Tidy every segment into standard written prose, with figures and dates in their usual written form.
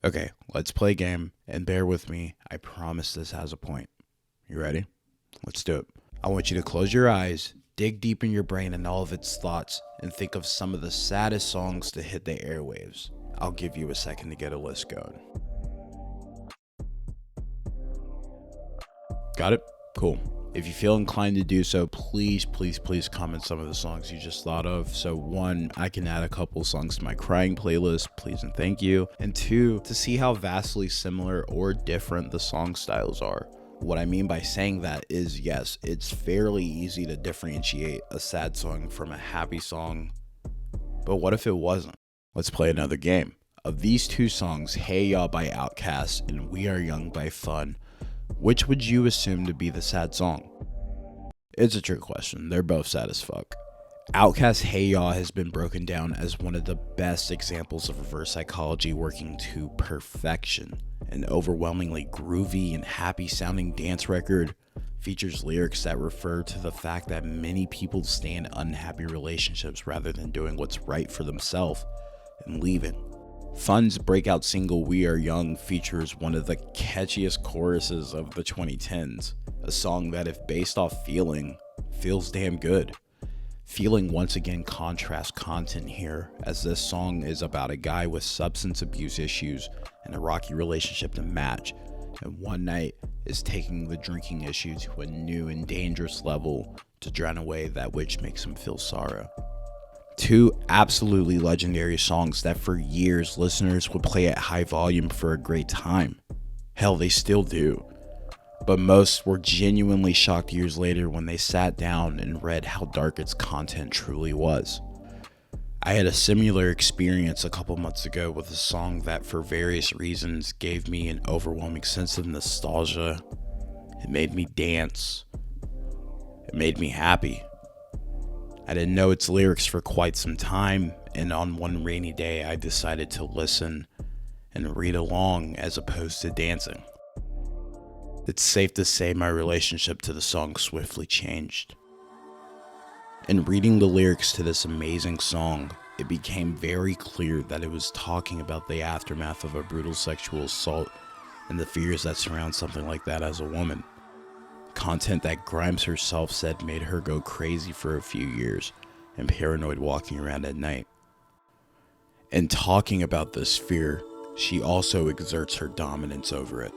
Okay, let's play a game, and bear with me. I promise this has a point. You ready? Let's do it. I want you to close your eyes, dig deep in your brain and all of its thoughts, and think of some of the saddest songs to hit the airwaves. I'll give you a second to get a list going. Got it? Cool. If you feel inclined to do so, please comment some of the songs you just thought of. So one, I can add a couple songs to my crying playlist, please and thank you. And two, to see how vastly similar or different the song styles are. What I mean by saying that is, yes, it's fairly easy to differentiate a sad song from a happy song. But what if it wasn't? Let's play another game. Of these two songs, Hey Ya by Outkast and We Are Young by Fun, which would you assume to be the sad song? It's a trick question. They're both sad as fuck. Outkast's Hey Ya has been broken down as one of the best examples of reverse psychology working to perfection. An overwhelmingly groovy and happy sounding dance record, features lyrics that refer to the fact that many people stay in unhappy relationships rather than doing what's right for themselves and leaving. Fun's breakout single We Are Young features one of the catchiest choruses of the 2010s, a song that, if based off feeling, feels damn good. Feeling once again contrasts content here, as this song is about a guy with substance abuse issues and a rocky relationship to match, and one night is taking the drinking issue to a new and dangerous level to drown away that which makes him feel sorrow. Two absolutely legendary songs that for years listeners would play at high volume for a great time. Hell, they still do. But most were genuinely shocked years later when they sat down and read how dark its content truly was. I had a similar experience a couple months ago with a song that for various reasons gave me an overwhelming sense of nostalgia. It made me dance. It made me happy. I didn't know its lyrics for quite some time, and on one rainy day I decided to listen and read along as opposed to dancing. It's safe to say my relationship to the song swiftly changed. In reading the lyrics to this amazing song, it became very clear that it was talking about the aftermath of a brutal sexual assault and the fears that surround something like that as a woman. Content that Grimes herself said made her go crazy for a few years and paranoid walking around at night. In talking about this fear, she also exerts her dominance over it.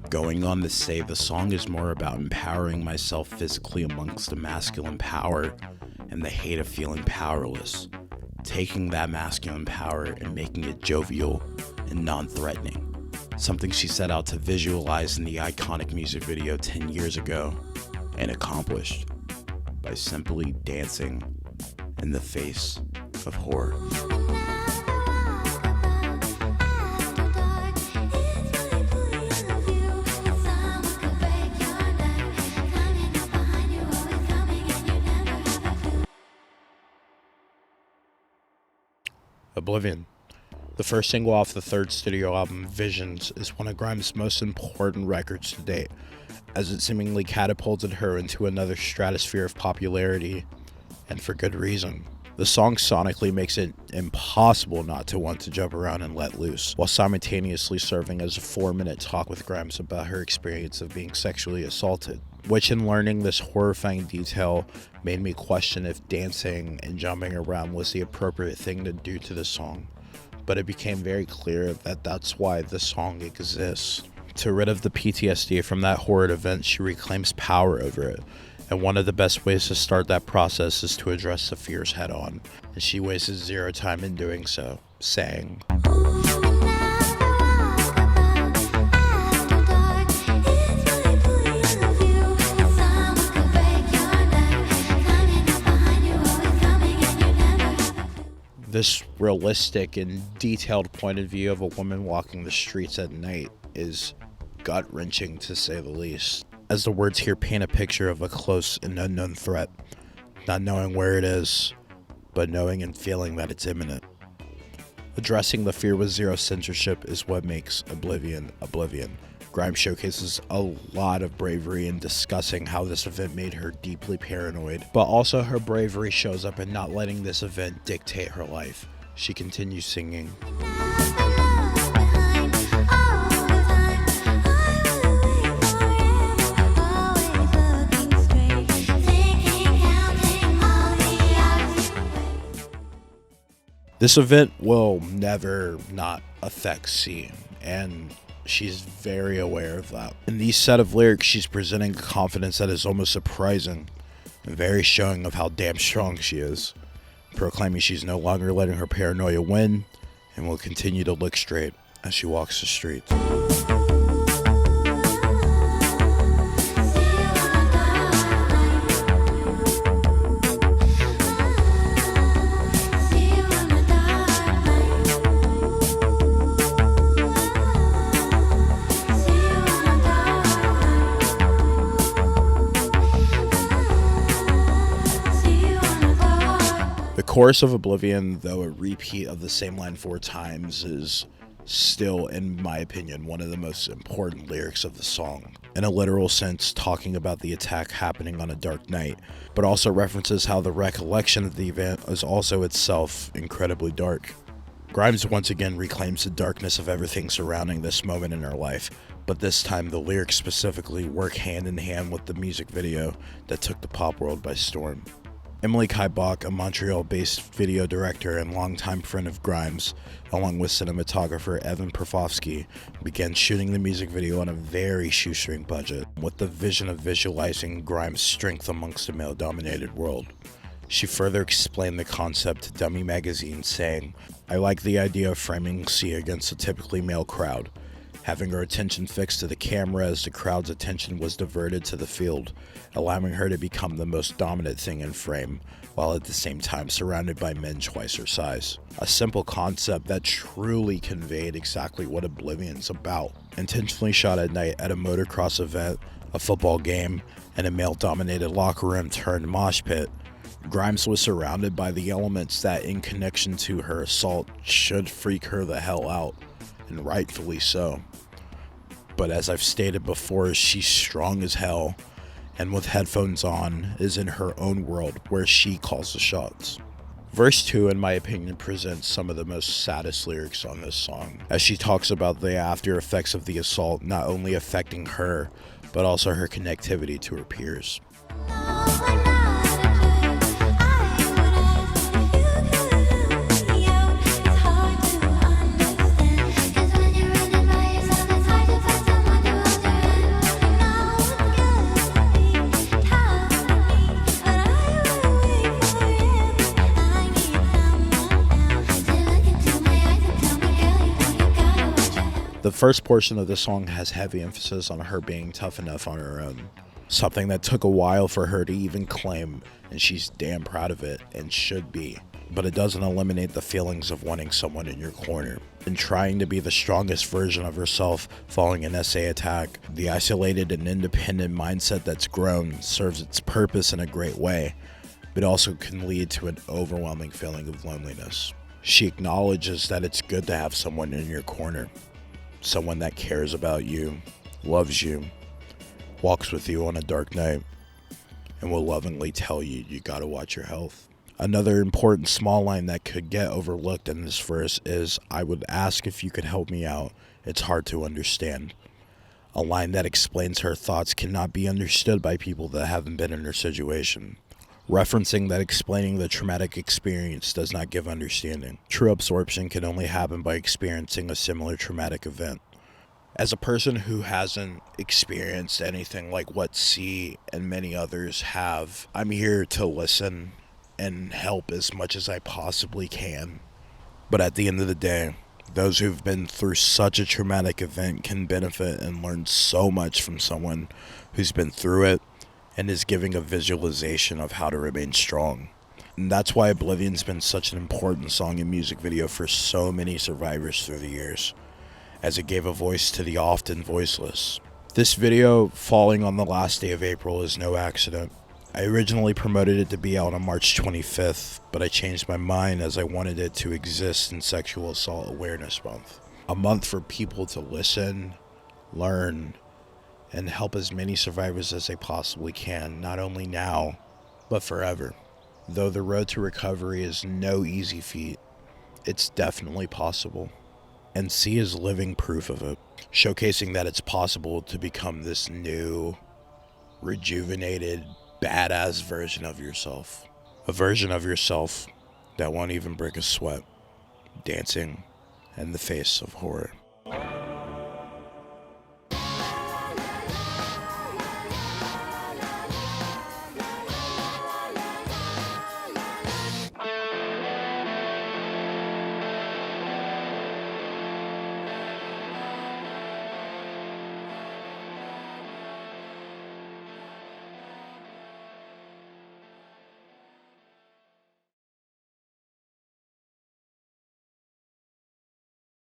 Going on to say the song is more about empowering myself physically amongst the masculine power and the hate of feeling powerless, taking that masculine power and making it jovial and non-threatening. Something she set out to visualize in the iconic music video 10 years ago and accomplished by simply dancing in the face of horror. Oblivion, the first single off the third studio album, Visions, is one of Grimes' most important records to date, as it seemingly catapulted her into another stratosphere of popularity, and for good reason. The song sonically makes it impossible not to want to jump around and let loose, while simultaneously serving as a 4-minute talk with Grimes about her experience of being sexually assaulted, which in learning this horrifying detail made me question if dancing and jumping around was the appropriate thing to do to the song. But it became very clear that that's why the song exists. To rid of the PTSD from that horrid event, she reclaims power over it. And one of the best ways to start that process is to address the fears head on. And she wasted zero time in doing so, saying, this realistic and detailed point of view of a woman walking the streets at night is gut-wrenching to say the least, as the words here paint a picture of a close and unknown threat, not knowing where it is, but knowing and feeling that it's imminent. Addressing the fear with zero censorship is what makes Oblivion Oblivion. Grimes showcases a lot of bravery in discussing how this event made her deeply paranoid, but also her bravery shows up in not letting this event dictate her life. She continues singing, This event will never not affect C, and she's very aware of that. In these set of lyrics, she's presenting a confidence that is almost surprising and very showing of how damn strong she is, proclaiming she's no longer letting her paranoia win and will continue to look straight as she walks the streets. The chorus of Oblivion, though a repeat of the same line 4 times, is still, in my opinion, one of the most important lyrics of the song. In a literal sense, talking about the attack happening on a dark night, but also references how the recollection of the event is also itself incredibly dark. Grimes once again reclaims the darkness of everything surrounding this moment in her life, but this time the lyrics specifically work hand in hand with the music video that took the pop world by storm. Emily Kaibach, a Montreal-based video director and longtime friend of Grimes, along with cinematographer Evan Profofsky, began shooting the music video on a very shoestring budget, with the vision of visualizing Grimes' strength amongst a male-dominated world. She further explained the concept to Dummy Magazine, saying, "I like the idea of framing C against a typically male crowd, having her attention fixed to the camera as the crowd's attention was diverted to the field, allowing her to become the most dominant thing in frame, while at the same time surrounded by men twice her size." A simple concept that truly conveyed exactly what Oblivion's about. Intentionally shot at night at a motocross event, a football game, and a male-dominated locker room turned mosh pit, Grimes was surrounded by the elements that, in connection to her assault, should freak her the hell out, and rightfully so. But as I've stated before, she's strong as hell, and with headphones on, is in her own world where she calls the shots. Verse 2, in my opinion, presents some of the most saddest lyrics on this song, as she talks about the after effects of the assault not only affecting her, but also her connectivity to her peers. The first portion of the song has heavy emphasis on her being tough enough on her own, something that took a while for her to even claim, and she's damn proud of it, and should be. But it doesn't eliminate the feelings of wanting someone in your corner, and trying to be the strongest version of herself following an SA attack. The isolated and independent mindset that's grown serves its purpose in a great way, but also can lead to an overwhelming feeling of loneliness. She acknowledges that it's good to have someone in your corner. Someone that cares about you, loves you, walks with you on a dark night, and will lovingly tell you you gotta watch your health. Another important small line that could get overlooked in this verse is, "I would ask if you could help me out. It's hard to understand." A line that explains her thoughts cannot be understood by people that haven't been in her situation. Referencing that explaining the traumatic experience does not give understanding. True absorption can only happen by experiencing a similar traumatic event. As a person who hasn't experienced anything like what C and many others have, I'm here to listen and help as much as I possibly can. But at the end of the day, those who've been through such a traumatic event can benefit and learn so much from someone who's been through it and is giving a visualization of how to remain strong. And that's why Oblivion's been such an important song and music video for so many survivors through the years, as it gave a voice to the often voiceless. This video falling on the last day of April is no accident. I originally promoted it to be out on March 25th, but I changed my mind as I wanted it to exist in Sexual Assault Awareness Month. A month for people to listen, learn, and help as many survivors as they possibly can, not only now, but forever. Though the road to recovery is no easy feat, it's definitely possible. And C is living proof of it, showcasing that it's possible to become this new, rejuvenated, badass version of yourself. A version of yourself that won't even break a sweat. dancing in the face of horror.